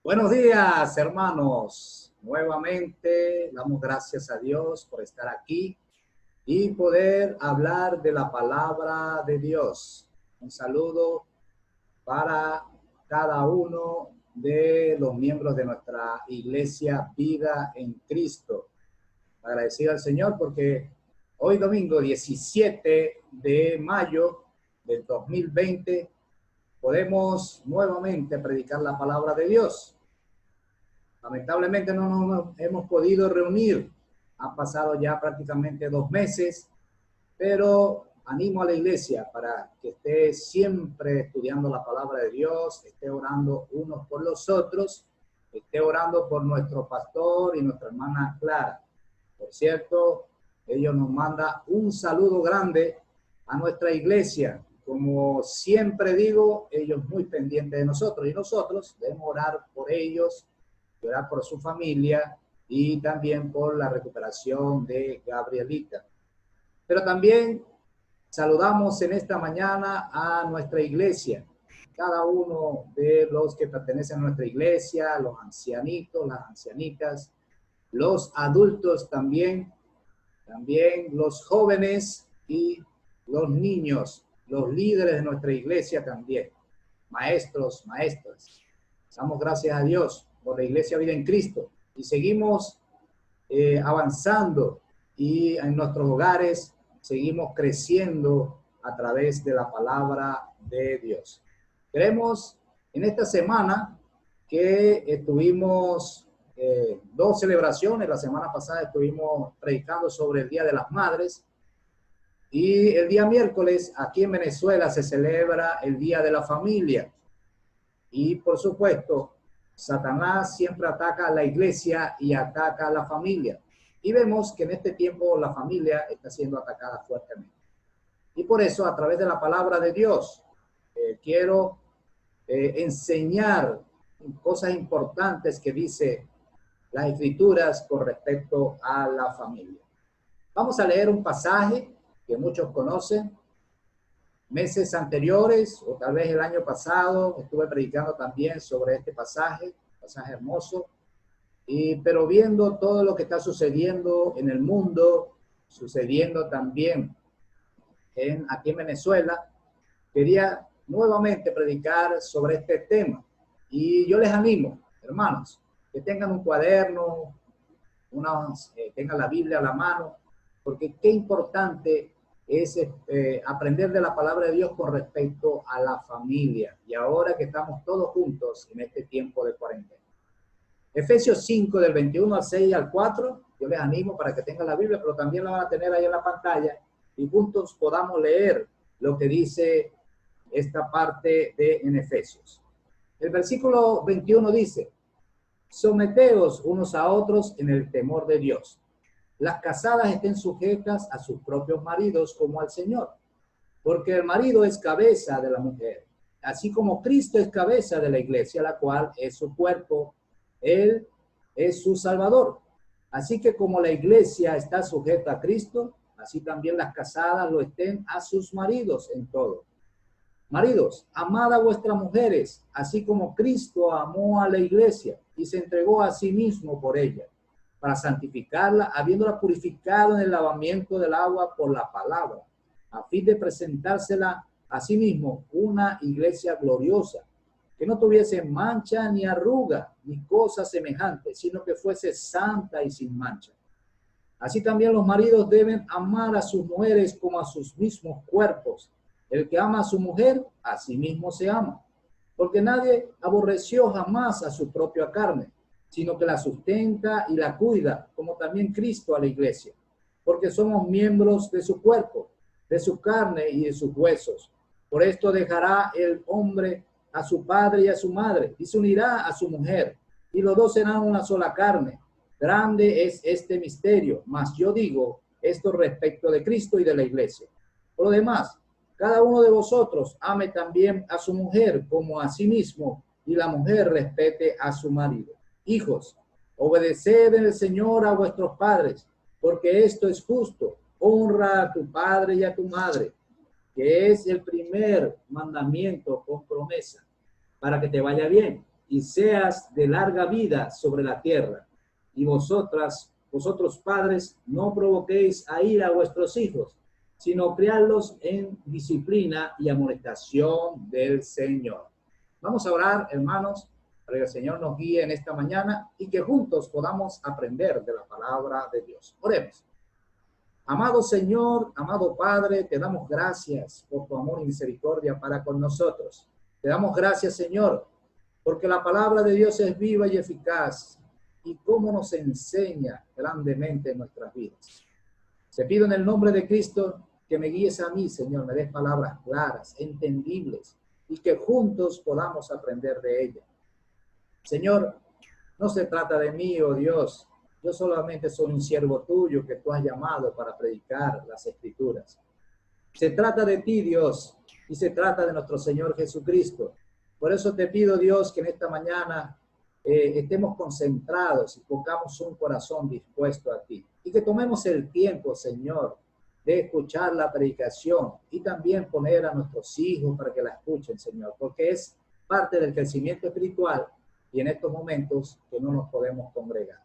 Buenos días, hermanos. Nuevamente damos gracias a Dios por estar aquí y poder hablar de la palabra de Dios. Un saludo para cada uno de los miembros de nuestra iglesia Vida en Cristo. Agradecido al Señor porque hoy domingo 17 de mayo del 2020 podemos nuevamente predicar la palabra de Dios. Lamentablemente no nos hemos podido reunir. Han pasado ya prácticamente 2 meses, pero animo a la iglesia para que esté siempre estudiando la palabra de Dios, esté orando unos por los otros, esté orando por nuestro pastor y nuestra hermana Clara. Por cierto, ellos nos mandan un saludo grande a nuestra iglesia. Como siempre digo, ellos muy pendientes de nosotros y nosotros debemos orar por ellos, orar por su familia y también por la recuperación de Gabrielita. Pero también saludamos en esta mañana a nuestra iglesia, cada uno de los que pertenecen a nuestra iglesia, los ancianitos, las ancianitas, los adultos también los jóvenes y los niños, los líderes de nuestra iglesia también, maestros, maestras. Damos gracias a Dios por la iglesia Vida en Cristo y seguimos avanzando y en nuestros hogares seguimos creciendo a través de la palabra de Dios. Queremos en esta semana que estuvimos 2 celebraciones. La semana pasada estuvimos predicando sobre el Día de las Madres y el día miércoles aquí en Venezuela se celebra el Día de la Familia. Y por supuesto, Satanás siempre ataca a la iglesia y ataca a la familia. Y vemos que en este tiempo la familia está siendo atacada fuertemente. Y por eso, a través de la palabra de Dios, quiero enseñar cosas importantes que dice las escrituras con respecto a la familia. Vamos a leer un pasaje que muchos conocen. Meses anteriores, o tal vez el año pasado, estuve predicando también sobre este pasaje hermoso, pero viendo todo lo que está sucediendo en el mundo, sucediendo también aquí en Venezuela, quería nuevamente predicar sobre este tema. Y yo les animo, hermanos, que tengan un cuaderno, tengan la Biblia a la mano, porque qué importante es aprender de la palabra de Dios con respecto a la familia. Y ahora que estamos todos juntos en este tiempo de cuarentena. Efesios 5 del 21 al 6 al 4, yo les animo para que tengan la Biblia, pero también la van a tener ahí en la pantalla y juntos podamos leer lo que dice esta parte en Efesios. El versículo 21 dice: someteos unos a otros en el temor de Dios. Las casadas estén sujetas a sus propios maridos como al Señor, porque el marido es cabeza de la mujer, así como Cristo es cabeza de la iglesia, la cual es su cuerpo. Él es su Salvador. Así que como la iglesia está sujeta a Cristo, así también las casadas lo estén a sus maridos en todo. Maridos, amad a vuestras mujeres, así como Cristo amó a la iglesia y se entregó a sí mismo por ella, para santificarla, habiéndola purificado en el lavamiento del agua por la palabra, a fin de presentársela a sí mismo una iglesia gloriosa, que no tuviese mancha ni arruga ni cosa semejante, sino que fuese santa y sin mancha. Así también los maridos deben amar a sus mujeres como a sus mismos cuerpos. El que ama a su mujer, a sí mismo se ama, porque nadie aborreció jamás a su propia carne, sino que la sustenta y la cuida, como también Cristo a la iglesia, porque somos miembros de su cuerpo, de su carne y de sus huesos. Por esto dejará el hombre a su padre y a su madre, y se unirá a su mujer, y los dos serán una sola carne. Grande es este misterio, mas yo digo esto respecto de Cristo y de la iglesia. Por lo demás, cada uno de vosotros ame también a su mujer como a sí mismo, y la mujer respete a su marido. Hijos, obedeced en el Señor a vuestros padres, porque esto es justo. Honra a tu padre y a tu madre, que es el primer mandamiento con promesa, para que te vaya bien y seas de larga vida sobre la tierra. Y vosotros padres, no provoquéis a ira a vuestros hijos, sino criarlos en disciplina y amonestación del Señor. Vamos a orar, hermanos, para que el Señor nos guíe en esta mañana y que juntos podamos aprender de la palabra de Dios. Oremos. Amado Señor, amado Padre, te damos gracias por tu amor y misericordia para con nosotros. Te damos gracias, Señor, porque la palabra de Dios es viva y eficaz y cómo nos enseña grandemente en nuestras vidas. Te pido en el nombre de Cristo que me guíes a mí, Señor, me des palabras claras, entendibles y que juntos podamos aprender de ella. Señor, no se trata de mí, oh Dios. Yo solamente soy un siervo tuyo que tú has llamado para predicar las Escrituras. Se trata de ti, Dios, y se trata de nuestro Señor Jesucristo. Por eso te pido, Dios, que en esta mañana estemos concentrados y pongamos un corazón dispuesto a ti. Y que tomemos el tiempo, Señor, de escuchar la predicación y también poner a nuestros hijos para que la escuchen, Señor, porque es parte del crecimiento espiritual y en estos momentos que no nos podemos congregar.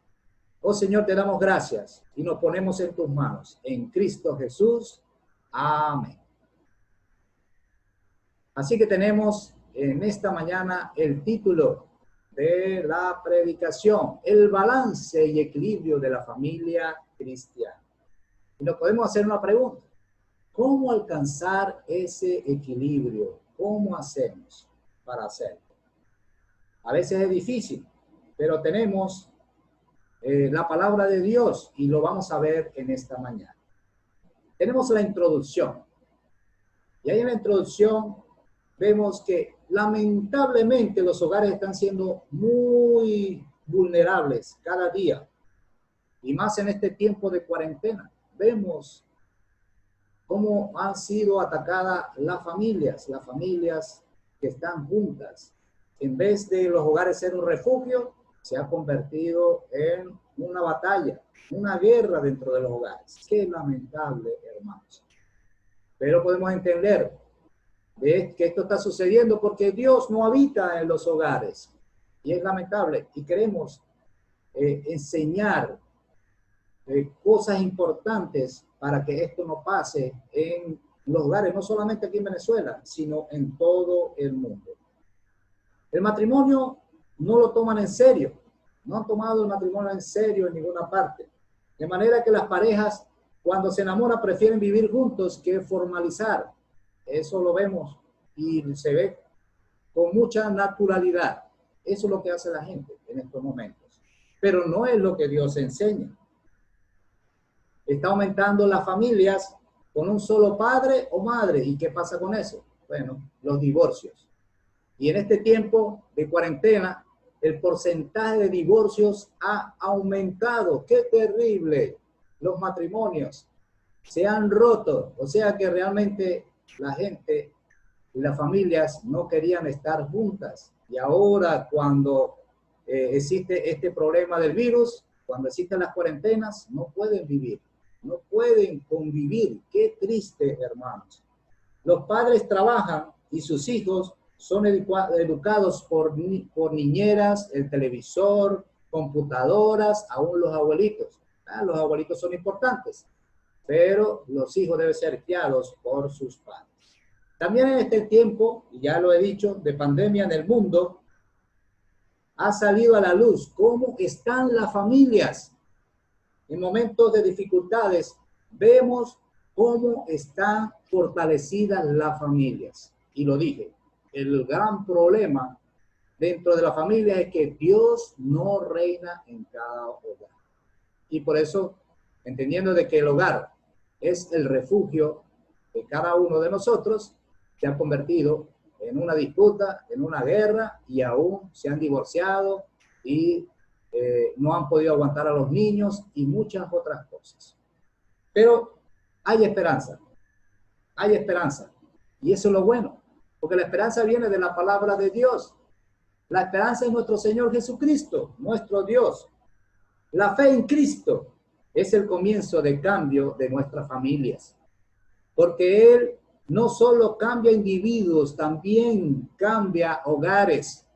Oh Señor, te damos gracias y nos ponemos en tus manos. En Cristo Jesús. Amén. Así que tenemos en esta mañana el título de la predicación, el balance y equilibrio de la familia cristiana. Y nos podemos hacer una pregunta. ¿Cómo alcanzar ese equilibrio? ¿Cómo hacemos para hacerlo? A veces es difícil, pero tenemos la palabra de Dios y lo vamos a ver en esta mañana. Tenemos la introducción. Y ahí en la introducción vemos que lamentablemente los hogares están siendo muy vulnerables cada día. Y más en este tiempo de cuarentena. Vemos cómo han sido atacadas las familias que están juntas. En vez de los hogares ser un refugio, se ha convertido en una batalla, una guerra dentro de los hogares. Qué lamentable, hermanos. Pero podemos entender que esto está sucediendo porque Dios no habita en los hogares. Y es lamentable. Y queremos enseñar cosas importantes para que esto no pase en los hogares, no solamente aquí en Venezuela, sino en todo el mundo. El matrimonio no lo toman en serio. No han tomado el matrimonio en serio en ninguna parte. De manera que las parejas, cuando se enamoran, prefieren vivir juntos que formalizar. Eso lo vemos y se ve con mucha naturalidad. Eso es lo que hace la gente en estos momentos. Pero no es lo que Dios enseña. Está aumentando las familias con un solo padre o madre. ¿Y qué pasa con eso? Bueno, los divorcios. Y en este tiempo de cuarentena, el porcentaje de divorcios ha aumentado. ¡Qué terrible! Los matrimonios se han roto. O sea que realmente la gente y las familias no querían estar juntas. Y ahora cuando existe este problema del virus, cuando existen las cuarentenas, no pueden vivir. No pueden convivir. ¡Qué triste, hermanos! Los padres trabajan y sus hijos son educados por niñeras, el televisor, computadoras, aún los abuelitos. Los abuelitos son importantes, pero los hijos deben ser criados por sus padres. También en este tiempo, y ya lo he dicho, de pandemia en el mundo, ha salido a la luz cómo están las familias. En momentos de dificultades, vemos cómo están fortalecidas las familias. Y lo dije. El gran problema dentro de la familia es que Dios no reina en cada hogar. Y por eso, entendiendo de que el hogar es el refugio de cada uno de nosotros, se ha convertido en una disputa, en una guerra, y aún se han divorciado y no han podido aguantar a los niños y muchas otras cosas. Pero hay esperanza. Hay esperanza. Y eso es lo bueno. Porque la esperanza viene de la palabra de Dios. La esperanza es nuestro Señor Jesucristo, nuestro Dios. La fe en Cristo es el comienzo de cambio de nuestras familias. Porque Él no solo cambia individuos, también cambia hogares.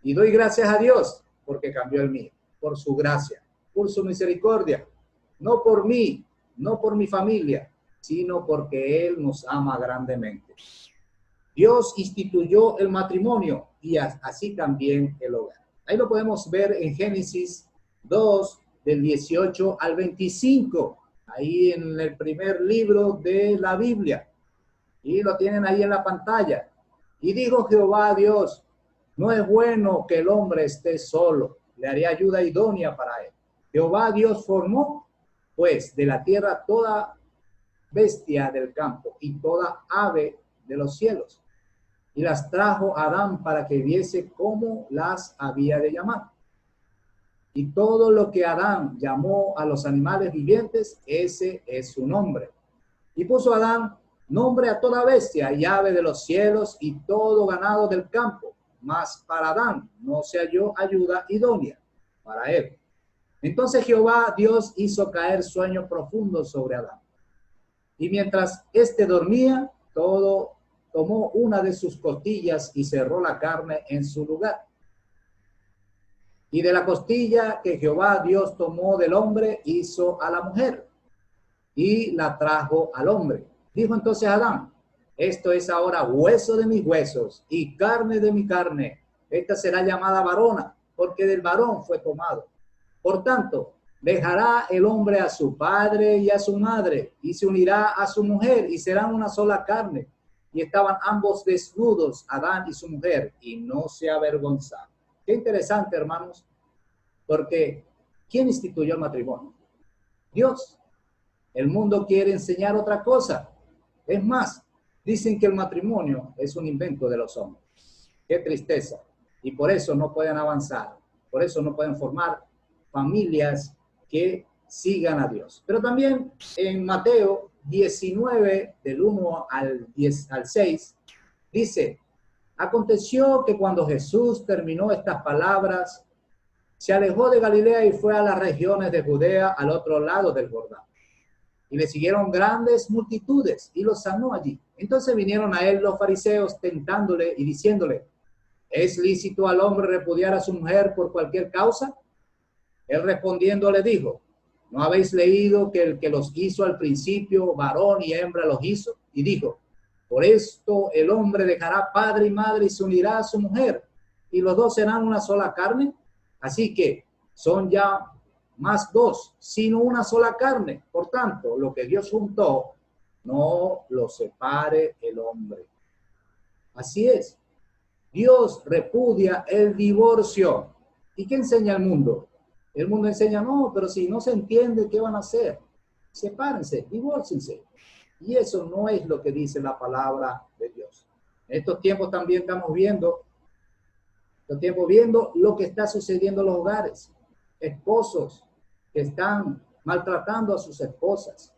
Y doy gracias a Dios porque cambió el mío, por su gracia, por su misericordia, no por mí, no por mi familia, sino porque Él nos ama grandemente. Dios instituyó el matrimonio y así también el hogar. Ahí lo podemos ver en Génesis 2, del 18 al 25, ahí en el primer libro de la Biblia. Y lo tienen ahí en la pantalla. Y dijo Jehová a Dios, no es bueno que el hombre esté solo, le haré ayuda idónea para él. Jehová Dios formó, pues, de la tierra toda bestia del campo y toda ave de los cielos, y las trajo a Adán para que viese cómo las había de llamar. Y todo lo que Adán llamó a los animales vivientes, ese es su nombre. Y puso Adán nombre a toda bestia y ave de los cielos y todo ganado del campo. Mas para Adán no se halló ayuda idónea para él. Entonces Jehová Dios hizo caer sueño profundo sobre Adán. Y mientras éste dormía, tomó una de sus costillas y cerró la carne en su lugar. Y de la costilla que Jehová Dios tomó del hombre, hizo a la mujer y la trajo al hombre. Dijo entonces Adán, esto es ahora hueso de mis huesos y carne de mi carne. Esta será llamada varona, porque del varón fue tomado. Por tanto, dejará el hombre a su padre y a su madre, y se unirá a su mujer, y serán una sola carne. Y estaban ambos desnudos, Adán y su mujer, y no se avergonzaron. Qué interesante, hermanos, porque ¿quién instituyó el matrimonio? Dios. El mundo quiere enseñar otra cosa. Es más, dicen que el matrimonio es un invento de los hombres. Qué tristeza. Y por eso no pueden avanzar. Por eso no pueden formar familias que sigan a Dios. Pero también en Mateo 19, del 1 al 6, dice, aconteció que cuando Jesús terminó estas palabras, se alejó de Galilea y fue a las regiones de Judea al otro lado del Jordán. Y le siguieron grandes multitudes y los sanó allí. Entonces vinieron a él los fariseos tentándole y diciéndole, ¿es lícito al hombre repudiar a su mujer por cualquier causa? Él respondiendo le dijo, ¿no habéis leído que el que los hizo al principio, varón y hembra los hizo? Y dijo, por esto el hombre dejará padre y madre y se unirá a su mujer, y los dos serán una sola carne. Así que son ya más dos, sino una sola carne. Por tanto, lo que Dios juntó, no lo separe el hombre. Así es. Dios repudia el divorcio. ¿Y qué enseña el mundo? El mundo enseña, no, pero si no se entiende, ¿qué van a hacer? Sepárense, divórciense. Y eso no es lo que dice la palabra de Dios. En estos tiempos también estamos viendo lo que está sucediendo en los hogares. Esposos que están maltratando a sus esposas.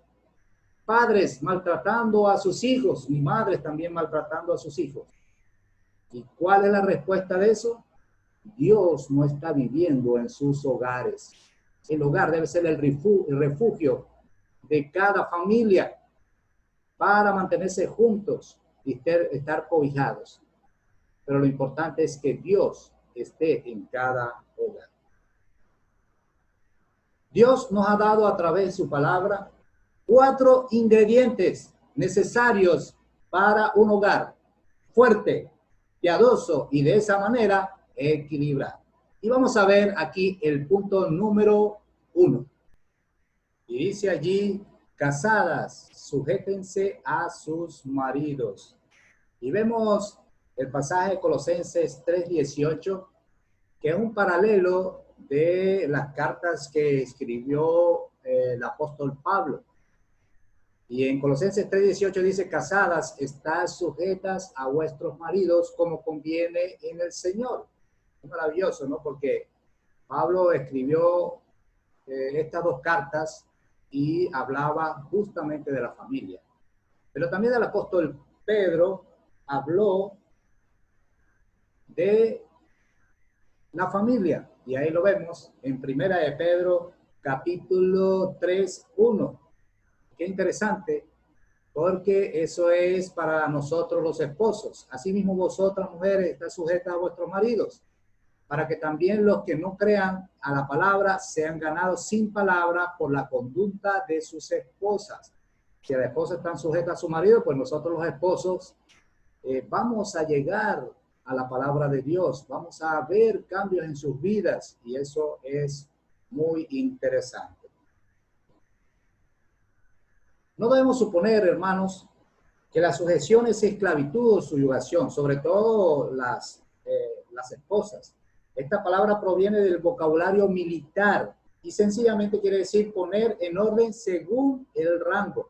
Padres maltratando a sus hijos y madres también maltratando a sus hijos. ¿Y cuál es la respuesta de eso? Dios no está viviendo en sus hogares. El hogar debe ser el refugio de cada familia para mantenerse juntos y estar cobijados. Pero lo importante es que Dios esté en cada hogar. Dios nos ha dado a través de su palabra 4 ingredientes necesarios para un hogar fuerte, piadoso y de esa manera equilibrado. Y vamos a ver aquí el punto número 1. Y dice allí, casadas, sujétense a sus maridos. Y vemos el pasaje de Colosenses 3:18, que es un paralelo de las cartas que escribió el apóstol Pablo. Y en Colosenses 3:18 dice, casadas, estad sujetas a vuestros maridos como conviene en el Señor. Es maravilloso, ¿no? Porque Pablo escribió estas 2 cartas y hablaba justamente de la familia. Pero también el apóstol Pedro habló de la familia. Y ahí lo vemos en Primera de Pedro, capítulo 3:1. Qué interesante, porque eso es para nosotros los esposos. Asimismo, vosotras, mujeres, estáis sujetas a vuestros maridos. para que también los que no crean a la palabra sean ganados sin palabra por la conducta de sus esposas. Si las esposas están sujetas a su marido, pues nosotros los esposos vamos a llegar a la palabra de Dios, vamos a ver cambios en sus vidas y eso es muy interesante. No debemos suponer, hermanos, que la sujeción es esclavitud o subyugación, sobre todo las esposas. Esta palabra proviene del vocabulario militar y sencillamente quiere decir poner en orden según el rango.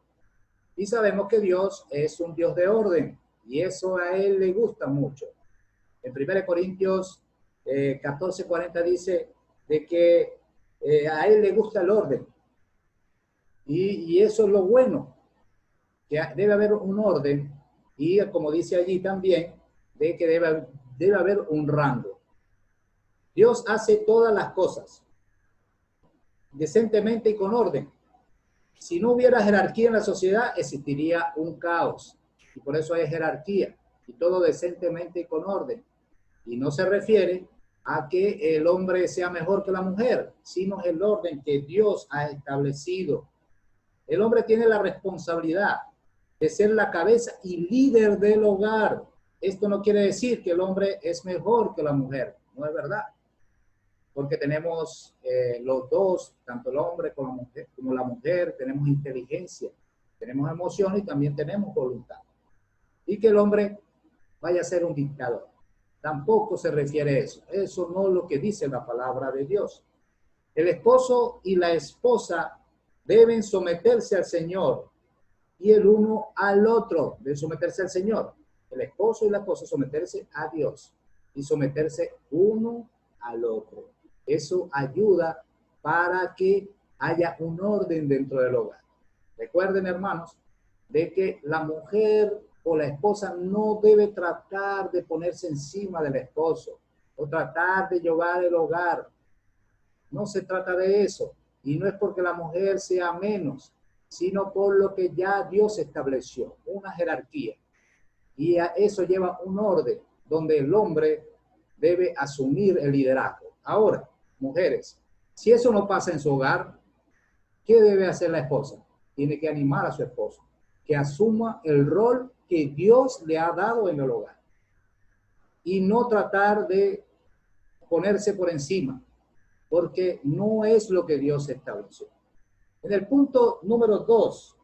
Y sabemos que Dios es un Dios de orden y eso a Él le gusta mucho. En 1 Corintios 14:40 dice de que a Él le gusta el orden. Y eso es lo bueno, que debe haber un orden y como dice allí también, de que debe haber un rango. Dios hace todas las cosas decentemente y con orden. Si no hubiera jerarquía en la sociedad, existiría un caos. Y por eso hay jerarquía y todo decentemente y con orden. Y no se refiere a que el hombre sea mejor que la mujer, sino el orden que Dios ha establecido. El hombre tiene la responsabilidad de ser la cabeza y líder del hogar. Esto no quiere decir que el hombre es mejor que la mujer, no es verdad. Porque tenemos los dos, tanto el hombre como la mujer, tenemos inteligencia, tenemos emociones y también tenemos voluntad. Y que el hombre vaya a ser un dictador. Tampoco se refiere a eso. Eso no es lo que dice la palabra de Dios. El esposo y la esposa deben someterse al Señor y el uno al otro deben someterse al Señor. El esposo y la esposa someterse a Dios y someterse uno al otro. Eso ayuda para que haya un orden dentro del hogar. Recuerden, hermanos, de que la mujer o la esposa no debe tratar de ponerse encima del esposo o tratar de llevar el hogar. No se trata de eso. Y no es porque la mujer sea menos, sino por lo que ya Dios estableció, una jerarquía. Y a eso lleva un orden donde el hombre debe asumir el liderazgo. Ahora, mujeres, si eso no pasa en su hogar, ¿qué debe hacer la esposa? Tiene que animar a su esposo, que asuma el rol que Dios le ha dado en el hogar. Y no tratar de ponerse por encima, porque no es lo que Dios estableció. En el punto número 2,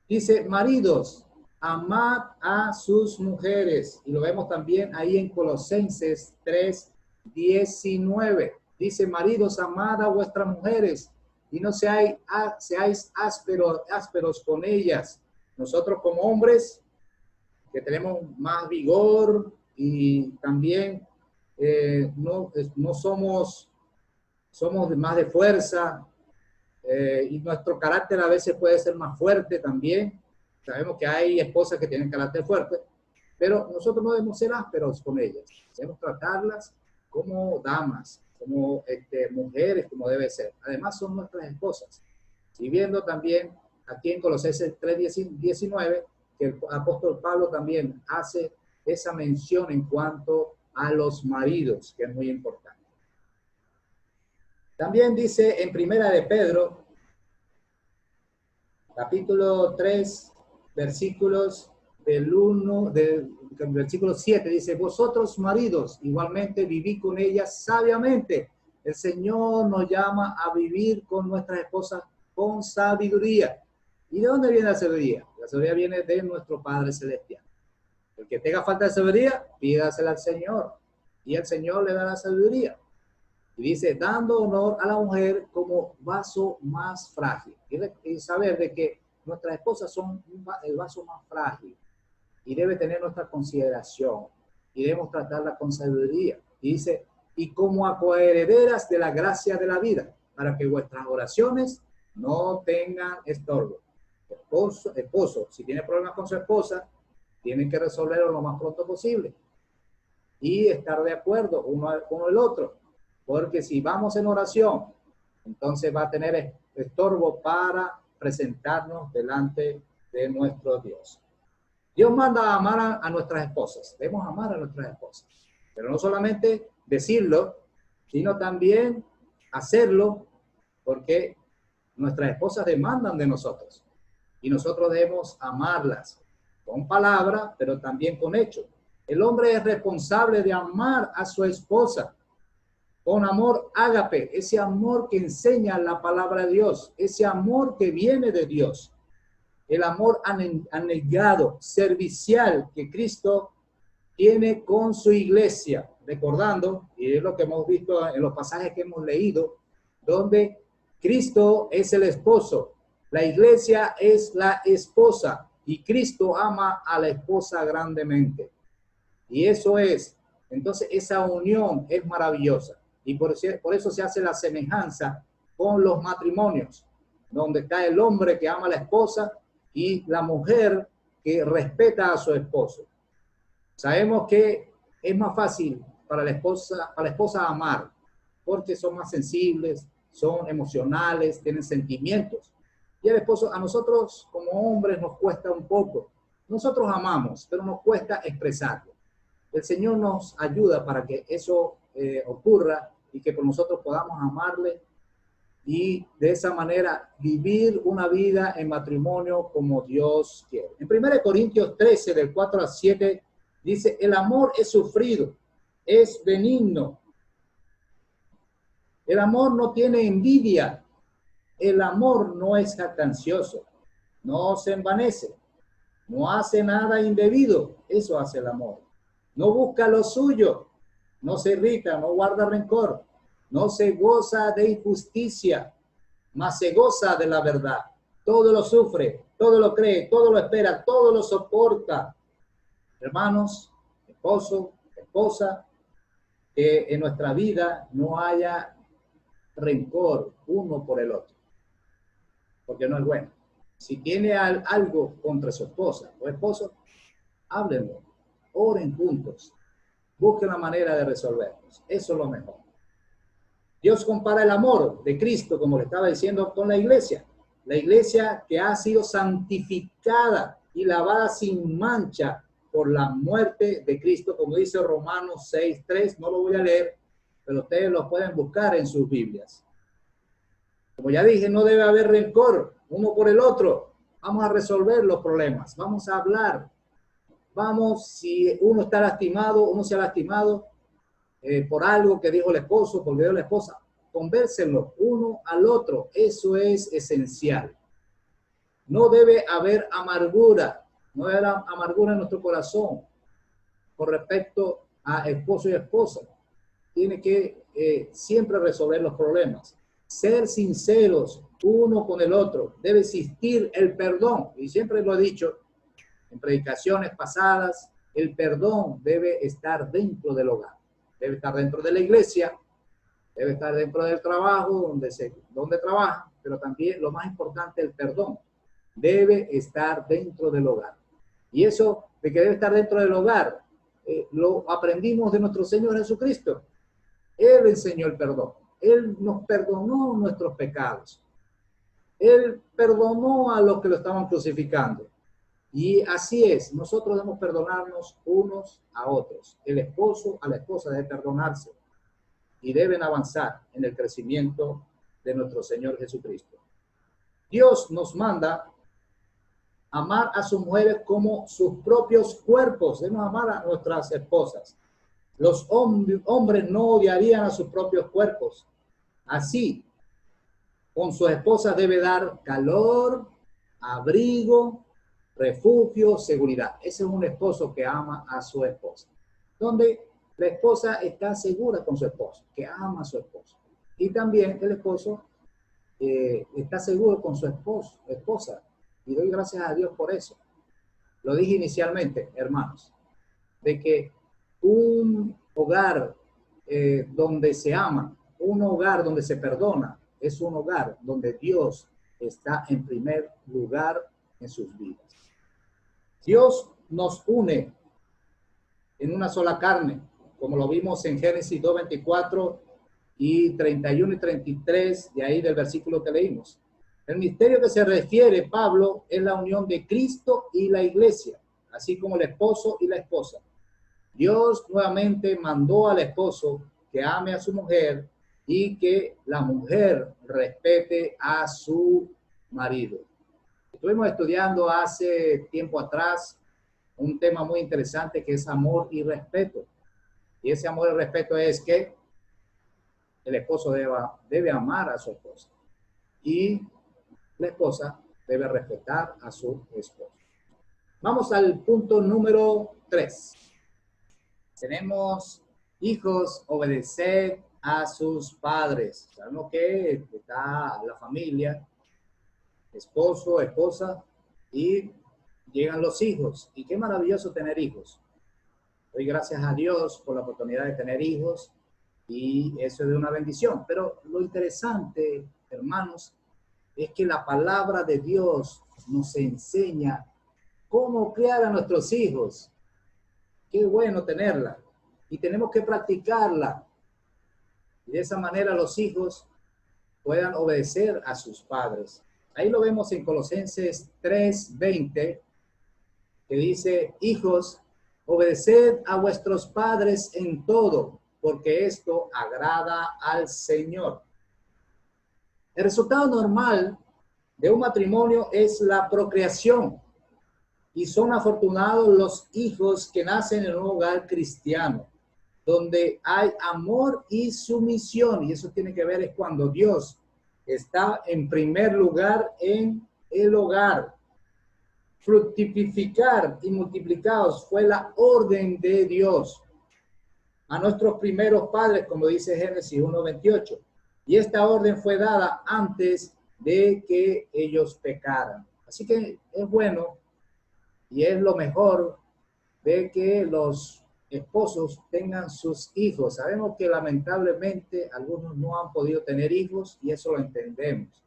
dice, maridos, amad a sus mujeres. Y lo vemos también ahí en Colosenses 3:19. Dice, maridos, amad a vuestras mujeres y no seáis ásperos con ellas. Nosotros como hombres que tenemos más vigor y también no somos más de fuerza y nuestro carácter a veces puede ser más fuerte también. Sabemos que hay esposas que tienen carácter fuerte, pero nosotros no debemos ser ásperos con ellas. Debemos tratarlas como damas, como mujeres, como debe ser. Además son nuestras esposas. Y viendo también aquí en Colosenses 3:19, que el apóstol Pablo también hace esa mención en cuanto a los maridos, que es muy importante. También dice en Primera de Pedro, capítulo 3, versículos versículo 7, dice, vosotros maridos, igualmente vivid con ellas sabiamente. El Señor nos llama a vivir con nuestras esposas con sabiduría. ¿Y de dónde viene la sabiduría? La sabiduría viene de nuestro Padre Celestial. El que tenga falta de sabiduría, pídasela al Señor. Y el Señor le da la sabiduría. Y dice, dando honor a la mujer como vaso más frágil. Y saber de que nuestras esposas son el vaso más frágil. Y debe tener nuestra consideración. Y debemos tratarla con sabiduría. Y dice, y como a coherederas de la gracia de la vida, para que vuestras oraciones no tengan estorbo. Esposo, si tiene problemas con su esposa, tienen que resolverlo lo más pronto posible. Y estar de acuerdo uno con el otro. Porque si vamos en oración, entonces va a tener estorbo para presentarnos delante de nuestro Dios. Dios manda a amar a nuestras esposas. Debemos amar a nuestras esposas. Pero no solamente decirlo, sino también hacerlo, porque nuestras esposas demandan de nosotros y nosotros debemos amarlas con palabra, pero también con hecho. El hombre es responsable de amar a su esposa con amor ágape, ese amor que enseña la palabra de Dios, ese amor que viene de Dios, el amor anegado, servicial que Cristo tiene con su iglesia, recordando, y es lo que hemos visto en los pasajes que hemos leído, donde Cristo es el esposo, la iglesia es la esposa, y Cristo ama a la esposa grandemente. Y eso es, entonces esa unión es maravillosa. Y por eso se hace la semejanza con los matrimonios, donde está el hombre que ama a la esposa y la mujer que respeta a su esposo. Sabemos que es más fácil para la esposa amar, porque son más sensibles, son emocionales, tienen sentimientos. Y el esposo, a nosotros como hombres nos cuesta un poco. Nosotros amamos, pero nos cuesta expresarlo. El Señor nos ayuda para que eso ocurra y que por nosotros podamos amarle y de esa manera vivir una vida en matrimonio como Dios quiere. En 1 Corintios 13, del 4 al 7, dice, el amor es sufrido, es benigno. El amor no tiene envidia. El amor no es jactancioso, no se envanece, no hace nada indebido. Eso hace el amor. No busca lo suyo, no se irrita, no guarda rencor, no se goza de injusticia, mas se goza de la verdad. Todo lo sufre, todo lo cree, todo lo espera, todo lo soporta. Hermanos, esposo, esposa, que en nuestra vida no haya rencor uno por el otro, porque no es bueno. Si tiene algo contra su esposa o esposo, háblenlo, oren juntos, busquen la manera de resolverlos. Eso es lo mejor. Dios compara el amor de Cristo, como le estaba diciendo, con la iglesia que ha sido santificada y lavada sin mancha por la muerte de Cristo, como dice Romanos 6:3. No lo voy a leer, pero ustedes lo pueden buscar en sus Biblias. Como ya dije, no debe haber rencor uno por el otro. Vamos a resolver los problemas, vamos a hablar. Vamos, si uno está lastimado, uno se ha lastimado por algo que dijo el esposo, porque dijo la esposa, convérsenlo uno al otro. Eso es esencial. No debe haber amargura, no debe haber amargura en nuestro corazón con respecto a esposo y esposa. Tiene que siempre resolver los problemas. Ser sinceros uno con el otro. Debe existir el perdón. Y siempre lo he dicho en predicaciones pasadas, el perdón debe estar dentro del hogar. Debe estar dentro de la iglesia, debe estar dentro del trabajo, donde trabaja, pero también lo más importante, el perdón debe estar dentro del hogar. Y eso de que debe estar dentro del hogar, lo aprendimos de nuestro Señor Jesucristo. Él enseñó el perdón. Él nos perdonó nuestros pecados. Él perdonó a los que lo estaban crucificando. Y así es, nosotros debemos perdonarnos unos a otros. El esposo a la esposa debe perdonarse y deben avanzar en el crecimiento de nuestro Señor Jesucristo. Dios nos manda amar a sus mujeres como sus propios cuerpos. Debemos amar a nuestras esposas. Los hombres no odiarían a sus propios cuerpos. Así, con su esposa debe dar calor, abrigo, refugio, seguridad. Ese es un esposo que ama a su esposa. Donde la esposa está segura con su esposo, que ama a su esposo. Y también el esposo está seguro con su esposa. Y doy gracias a Dios por eso. Lo dije inicialmente, hermanos, de que un hogar donde se ama, un hogar donde se perdona, es un hogar donde Dios está en primer lugar en sus vidas. Dios nos une en una sola carne, como lo vimos en Génesis 2:24 y 31 y 33, de ahí del versículo que leímos. El misterio que se refiere Pablo es la unión de Cristo y la iglesia, así como el esposo y la esposa. Dios nuevamente mandó al esposo que ame a su mujer y que la mujer respete a su marido. Estuvimos estudiando hace tiempo atrás un tema muy interesante que es amor y respeto. Y ese amor y respeto es que el esposo debe amar a su esposa y la esposa debe respetar a su esposo. Vamos al punto número 3. Tenemos hijos, obedeced a sus padres. Sabemos que está la familia, esposo, esposa, y llegan los hijos. Y qué maravilloso tener hijos. Doy gracias a Dios por la oportunidad de tener hijos y eso es de una bendición. Pero lo interesante, hermanos, es que la palabra de Dios nos enseña cómo criar a nuestros hijos. Qué bueno tenerla. Y tenemos que practicarla. Y de esa manera los hijos puedan obedecer a sus padres. Ahí lo vemos en Colosenses 3:20, que dice, hijos, obedeced a vuestros padres en todo, porque esto agrada al Señor. El resultado normal de un matrimonio es la procreación. Y son afortunados los hijos que nacen en un hogar cristiano, donde hay amor y sumisión. Y eso tiene que ver es cuando Dios está en primer lugar en el hogar. Fructificar y multiplicados fue la orden de Dios a nuestros primeros padres, como dice Génesis 1:28. Y esta orden fue dada antes de que ellos pecaran. Así que es bueno y es lo mejor de que los esposos tengan sus hijos. Sabemos que lamentablemente algunos no han podido tener hijos y eso lo entendemos.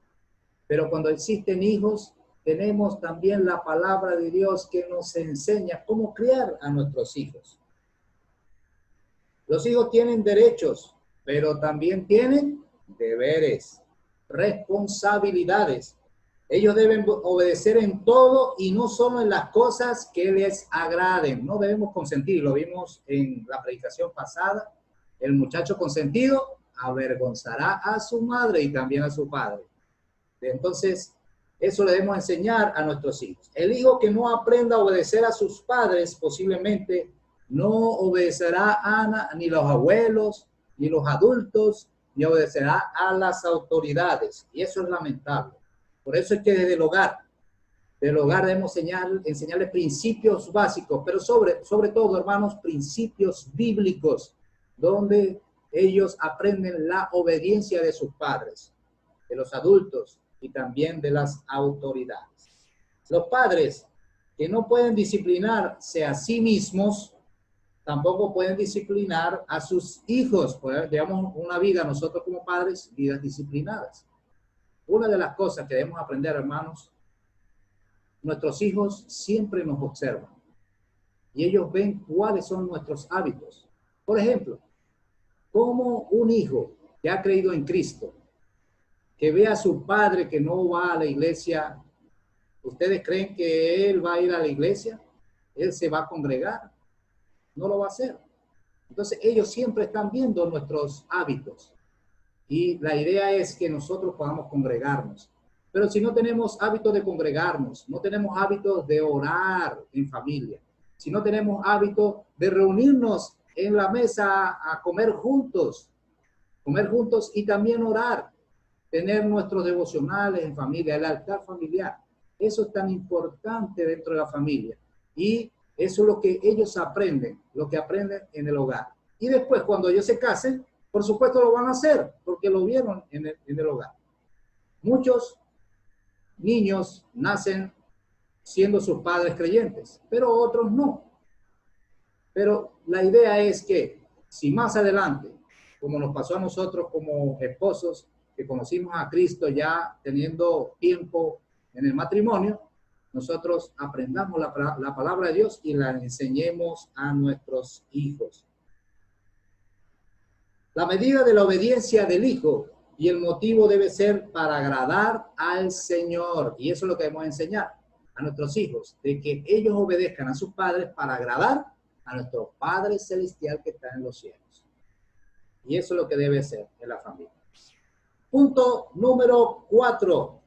Pero cuando existen hijos, tenemos también la palabra de Dios que nos enseña cómo criar a nuestros hijos. Los hijos tienen derechos, pero también tienen deberes, responsabilidades. Ellos deben obedecer en todo y no solo en las cosas que les agraden. No debemos consentir. Lo vimos en la predicación pasada. El muchacho consentido avergonzará a su madre y también a su padre. Entonces, eso le debemos enseñar a nuestros hijos. El hijo que no aprenda a obedecer a sus padres posiblemente no obedecerá ni los abuelos, ni los adultos, ni obedecerá a las autoridades. Y eso es lamentable. Por eso es que desde el hogar debemos enseñarles principios básicos, pero sobre todo, hermanos, principios bíblicos, donde ellos aprenden la obediencia de sus padres, de los adultos y también de las autoridades. Los padres que no pueden disciplinarse a sí mismos, tampoco pueden disciplinar a sus hijos. Pues, digamos, una vida, nosotros como padres, vidas disciplinadas. Una de las cosas que debemos aprender, hermanos, nuestros hijos siempre nos observan y ellos ven cuáles son nuestros hábitos. Por ejemplo, como un hijo que ha creído en Cristo, que ve a su padre que no va a la iglesia, ¿ustedes creen que él va a ir a la iglesia? ¿Él se va a congregar? No lo va a hacer. Entonces ellos siempre están viendo nuestros hábitos. Y la idea es que nosotros podamos congregarnos. Pero si no tenemos hábitos de congregarnos, no tenemos hábitos de orar en familia, si no tenemos hábito de reunirnos en la mesa a comer juntos y también orar, tener nuestros devocionales en familia, el altar familiar, eso es tan importante dentro de la familia. Y eso es lo que ellos aprenden, lo que aprenden en el hogar. Y después, cuando ellos se casen, por supuesto lo van a hacer, porque lo vieron en el hogar. Muchos niños nacen siendo sus padres creyentes, pero otros no. Pero la idea es que si más adelante, como nos pasó a nosotros como esposos, que conocimos a Cristo ya teniendo tiempo en el matrimonio, nosotros aprendamos la palabra de Dios y la enseñemos a nuestros hijos. La medida de la obediencia del hijo y el motivo debe ser para agradar al Señor. Y eso es lo que debemos enseñar a nuestros hijos, de que ellos obedezcan a sus padres para agradar a nuestro Padre Celestial que está en los cielos. Y eso es lo que debe ser en la familia. Punto número 4.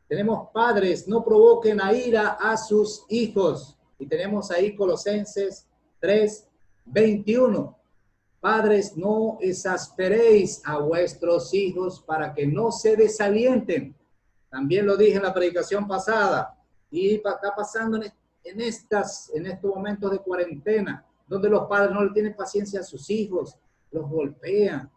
Tenemos padres, no provoquen a ira a sus hijos. Y tenemos ahí Colosenses 3:21. Padres, no exasperéis a vuestros hijos para que no se desalienten. También lo dije en la predicación pasada. Y está pasando en estos momentos de cuarentena, donde los padres no le tienen paciencia a sus hijos, los golpean,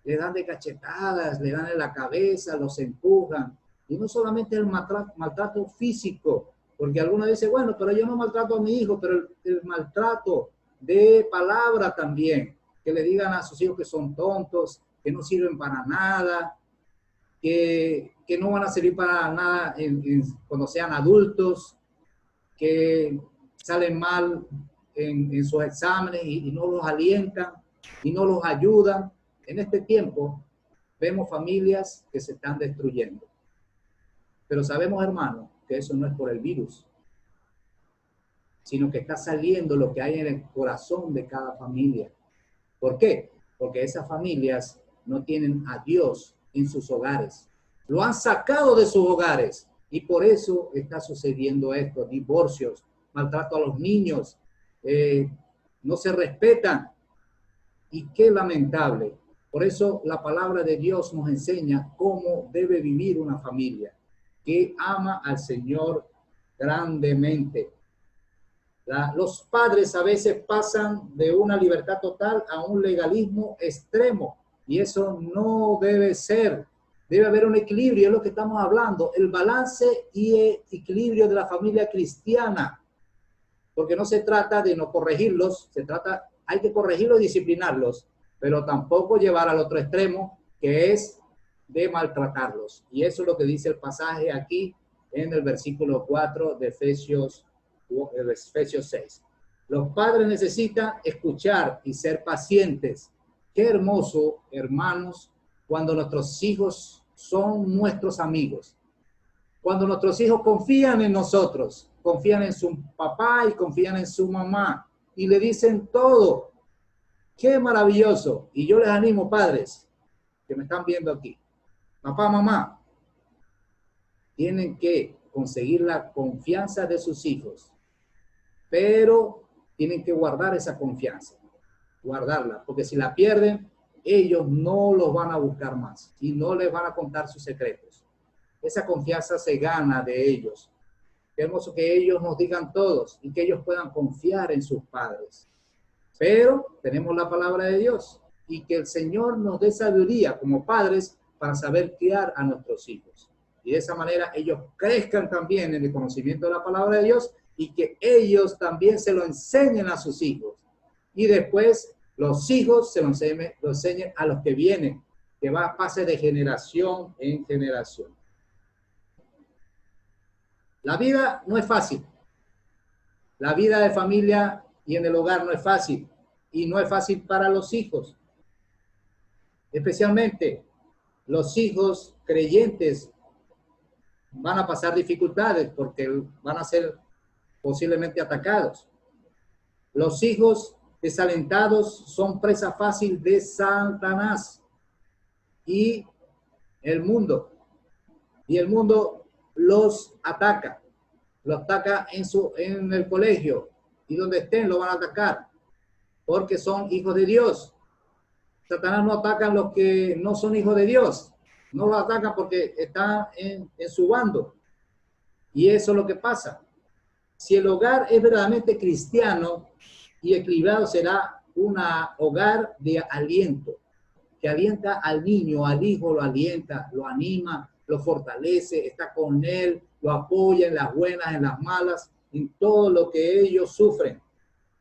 le dan de cachetadas, le dan en la cabeza, los empujan. Y no solamente el maltrato físico, porque algunos dicen, bueno, pero yo no maltrato a mi hijo, pero el maltrato de palabra también, que le digan a sus hijos que son tontos, que no sirven para nada, que no van a servir para nada cuando sean adultos, que salen mal en sus exámenes y no los alientan y no los ayudan. En este tiempo vemos familias que se están destruyendo. Pero sabemos, hermanos, que eso no es por el virus, sino que está saliendo lo que hay en el corazón de cada familia. ¿Por qué? Porque esas familias no tienen a Dios en sus hogares. Lo han sacado de sus hogares y por eso está sucediendo esto, divorcios, maltrato a los niños, no se respetan. Y qué lamentable. Por eso la palabra de Dios nos enseña cómo debe vivir una familia que ama al Señor grandemente. Los padres a veces pasan de una libertad total a un legalismo extremo y eso no debe ser. Debe haber un equilibrio, es lo que estamos hablando, el balance y el equilibrio de la familia cristiana. Porque no se trata de no corregirlos, hay que corregirlos y disciplinarlos, pero tampoco llevar al otro extremo, que es de maltratarlos. Y eso es lo que dice el pasaje aquí en el versículo 4 de Efesios 6. Los padres necesitan escuchar y ser pacientes. Qué hermoso, hermanos, cuando nuestros hijos son nuestros amigos. Cuando nuestros hijos confían en nosotros, confían en su papá y confían en su mamá y le dicen todo. ¡Qué maravilloso! Y yo les animo, padres, que me están viendo aquí. Papá, mamá, tienen que conseguir la confianza de sus hijos, pero tienen que guardar esa confianza, guardarla, porque si la pierden, ellos no los van a buscar más y no les van a contar sus secretos. Esa confianza se gana de ellos. Qué hermoso que ellos nos digan todos y que ellos puedan confiar en sus padres. Pero tenemos la palabra de Dios y que el Señor nos dé sabiduría como padres para saber criar a nuestros hijos. Y de esa manera ellos crezcan también en el conocimiento de la palabra de Dios y que ellos también se lo enseñen a sus hijos. Y después los hijos se lo enseñen a los que vienen, que va a pasar de generación en generación. La vida no es fácil. La vida de familia y en el hogar no es fácil. Y no es fácil para los hijos. Especialmente los hijos creyentes van a pasar dificultades porque van a ser posiblemente atacados. Los hijos desalentados son presa fácil de Satanás y el mundo. Y el mundo los ataca en el colegio y donde estén lo van a atacar porque son hijos de Dios. Satanás no ataca a los que no son hijos de Dios, no los atacan porque están en su bando. Y eso es lo que pasa. Si el hogar es verdaderamente cristiano y equilibrado, será un hogar de aliento, que alienta al niño, al hijo, lo alienta, lo anima, lo fortalece, está con él, lo apoya en las buenas, en las malas, en todo lo que ellos sufren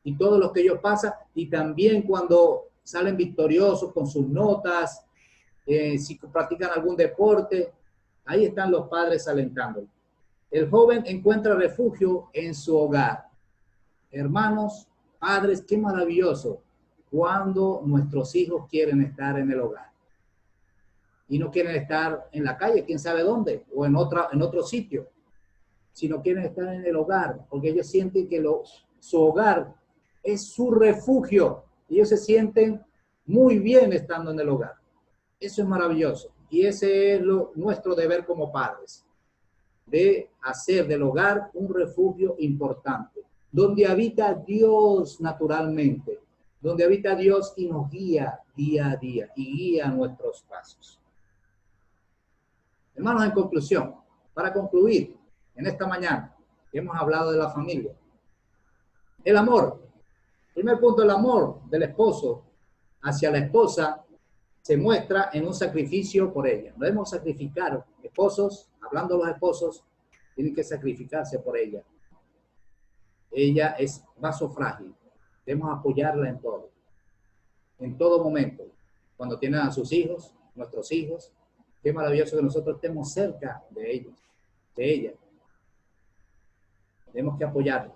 y todo lo que ellos pasan, y también cuando salen victoriosos con sus notas, si practican algún deporte, ahí están los padres alentándolo. El joven encuentra refugio en su hogar. Hermanos, padres, qué maravilloso cuando nuestros hijos quieren estar en el hogar y no quieren estar en la calle, quién sabe dónde, o en otro sitio, sino quieren estar en el hogar, porque ellos sienten que su hogar es su refugio. Ellos se sienten muy bien estando en el hogar. Eso es maravilloso. Y ese es nuestro deber como padres, de hacer del hogar un refugio importante, donde habita Dios naturalmente, donde habita Dios y nos guía día a día y guía nuestros pasos. Hermanos, en conclusión, para concluir en esta mañana, hemos hablado de la familia. El amor. Primer punto, el amor del esposo hacia la esposa se muestra en un sacrificio por ella. Debemos sacrificar, esposos, hablando de los esposos, tienen que sacrificarse por ella. Ella es vaso frágil. Debemos apoyarla en todo momento. Cuando tienen a sus hijos, nuestros hijos, qué maravilloso que nosotros estemos cerca de ellos, de ella. Tenemos que apoyarla.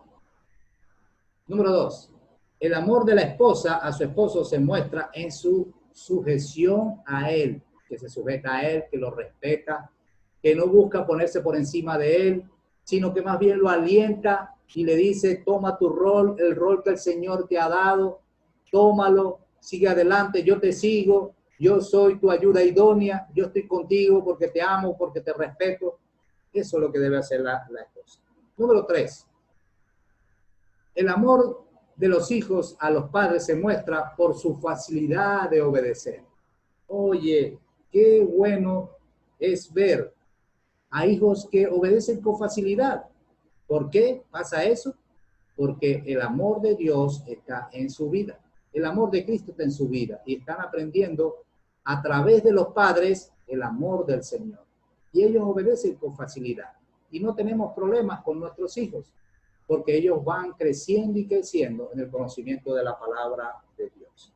Número 2. El amor de la esposa a su esposo se muestra en su sujeción a él, que se sujeta a él, que lo respeta, que no busca ponerse por encima de él, sino que más bien lo alienta y le dice, toma tu rol, el rol que el Señor te ha dado, tómalo, sigue adelante, yo te sigo, yo soy tu ayuda idónea, yo estoy contigo porque te amo, porque te respeto. Eso es lo que debe hacer la esposa. Número 3. El amor de los hijos a los padres se muestra por su facilidad de obedecer. Oye, qué bueno es ver a hijos que obedecen con facilidad. ¿Por qué pasa eso? Porque el amor de Dios está en su vida. El amor de Cristo está en su vida y están aprendiendo a través de los padres el amor del Señor. Y ellos obedecen con facilidad. Y no tenemos problemas con nuestros hijos, porque ellos van creciendo y creciendo en el conocimiento de la palabra de Dios.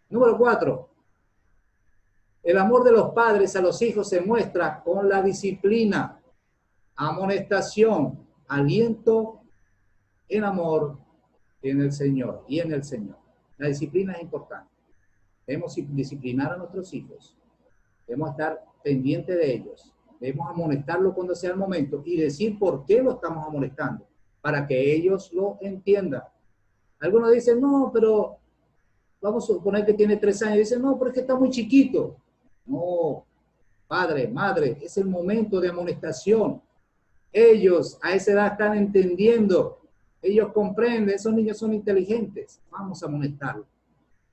Número 4. El amor de los padres a los hijos se muestra con la disciplina, amonestación, aliento en amor en el Señor y en el Señor. La disciplina es importante. Debemos disciplinar a nuestros hijos. Debemos estar pendientes de ellos. Debemos amonestarlo cuando sea el momento y decir por qué lo estamos amonestando, para que ellos lo entiendan. Algunos dicen, no, pero vamos a suponer que tiene 3 años. Dicen, no, pero es que está muy chiquito. No, padre, madre, es el momento de amonestación. Ellos a esa edad están entendiendo. Ellos comprenden, esos niños son inteligentes. Vamos a amonestarlos.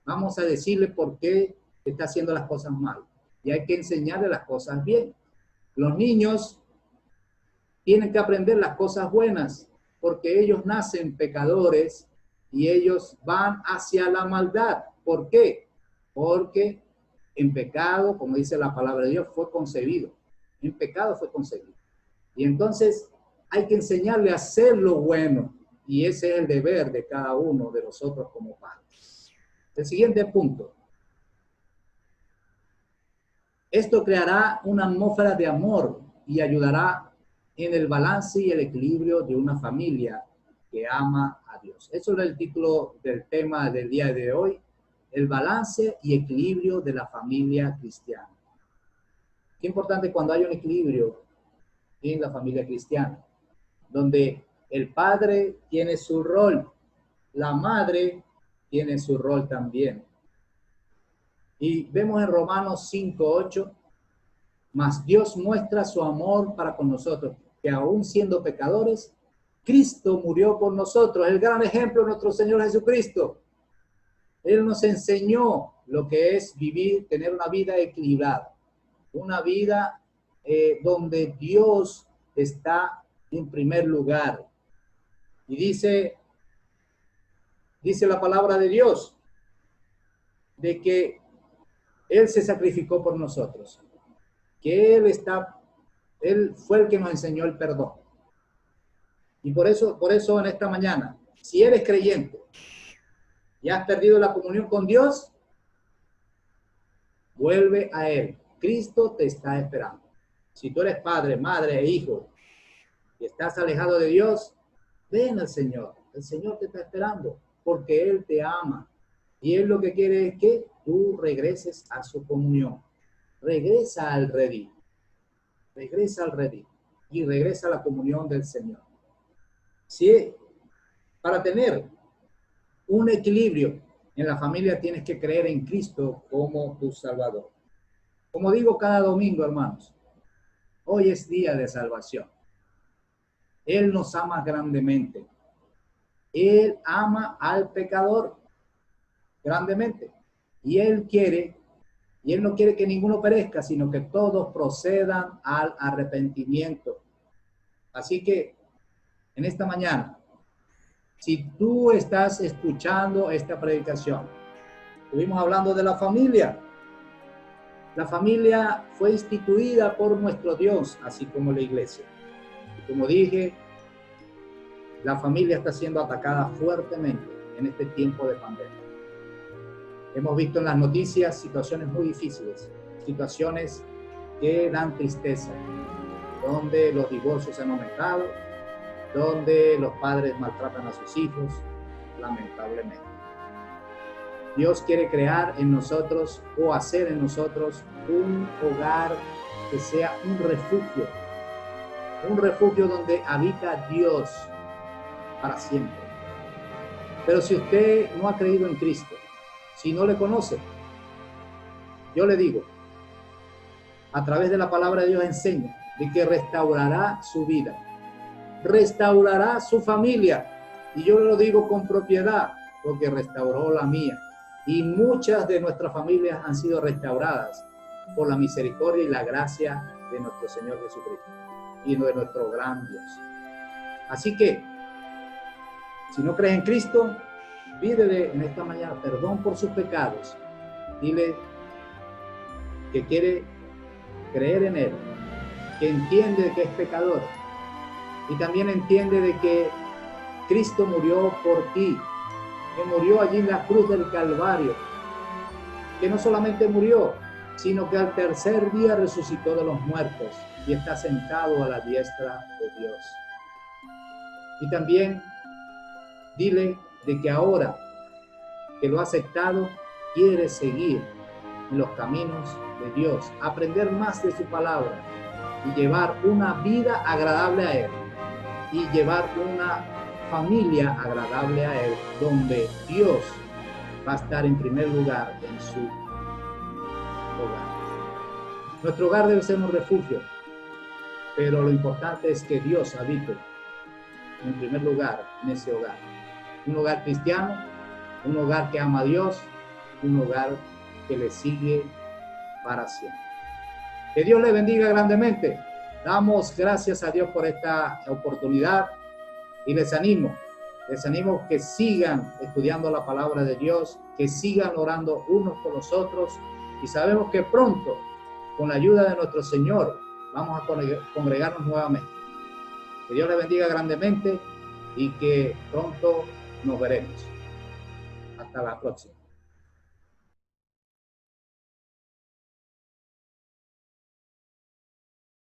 Vamos a decirle por qué está haciendo las cosas mal. Y hay que enseñarle las cosas bien. Los niños tienen que aprender las cosas buenas, porque ellos nacen pecadores y ellos van hacia la maldad. ¿Por qué? Porque en pecado, como dice la palabra de Dios, fue concebido. En pecado fue concebido. Y entonces hay que enseñarle a hacer lo bueno. Y ese es el deber de cada uno de nosotros como padres. El siguiente punto. Esto creará una atmósfera de amor y ayudará en el balance y el equilibrio de una familia que ama a Dios. Eso es el título del tema del día de hoy, el balance y equilibrio de la familia cristiana. Qué importante cuando hay un equilibrio en la familia cristiana, donde el padre tiene su rol, la madre tiene su rol también. Y vemos en Romanos 5:8, mas Dios muestra su amor para con nosotros, que aún siendo pecadores, Cristo murió por nosotros. El gran ejemplo de nuestro Señor Jesucristo. Él nos enseñó lo que es vivir, tener una vida equilibrada, una vida donde Dios está en primer lugar. Y dice la palabra de Dios, de que Él se sacrificó por nosotros, que Él fue el que nos enseñó el perdón. Y por eso en esta mañana, si eres creyente y has perdido la comunión con Dios, vuelve a Él. Cristo te está esperando. Si tú eres padre, madre e hijo y estás alejado de Dios, ven al Señor. El Señor te está esperando porque Él te ama. Y Él lo que quiere es que tú regreses a su comunión. Regresa al redil. Regresa al redil. Y regresa a la comunión del Señor. Si Para tener un equilibrio en la familia tienes que creer en Cristo como tu Salvador. Como digo cada domingo, hermanos, hoy es día de salvación. Él nos ama grandemente. Él ama al pecador grandemente. Y Él no quiere que ninguno perezca, sino que todos procedan al arrepentimiento. Así que en esta mañana, si tú estás escuchando esta predicación, estuvimos hablando de la familia. La familia fue instituida por nuestro Dios, así como la iglesia. Y como dije, la familia está siendo atacada fuertemente en este tiempo de pandemia. Hemos visto en las noticias situaciones muy difíciles, situaciones que dan tristeza, donde los divorcios han aumentado, donde los padres maltratan a sus hijos, lamentablemente. Dios quiere crear en nosotros o hacer en nosotros un hogar que sea un refugio donde habita Dios para siempre. Pero si usted no ha creído en Cristo, si no le conoce, yo le digo, a través de la palabra de Dios enseña de que restaurará su vida, restaurará su familia. Y yo lo digo con propiedad, porque restauró la mía. Y muchas de nuestras familias han sido restauradas por la misericordia y la gracia de nuestro Señor Jesucristo y de nuestro gran Dios. Así que, si no crees en Cristo, pídele en esta mañana perdón por sus pecados. Dile que quiere creer en Él, que entiende que es pecador y también entiende de que Cristo murió por ti, que murió allí en la cruz del Calvario, que no solamente murió, sino que al tercer día resucitó de los muertos y está sentado a la diestra de Dios. Y también dile de que ahora que lo ha aceptado, quiere seguir en los caminos de Dios, aprender más de su palabra y llevar una vida agradable a Él y llevar una familia agradable a Él, donde Dios va a estar en primer lugar en su hogar. Nuestro hogar debe ser un refugio, pero lo importante es que Dios habite en primer lugar en ese hogar. Un hogar cristiano, un hogar que ama a Dios, un hogar que le sigue para siempre. Que Dios le bendiga grandemente. Damos gracias a Dios por esta oportunidad y les animo que sigan estudiando la palabra de Dios, que sigan orando unos por los otros y sabemos que pronto, con la ayuda de nuestro Señor, vamos a congregarnos nuevamente. Que Dios le bendiga grandemente y que pronto nos veremos. Hasta la próxima.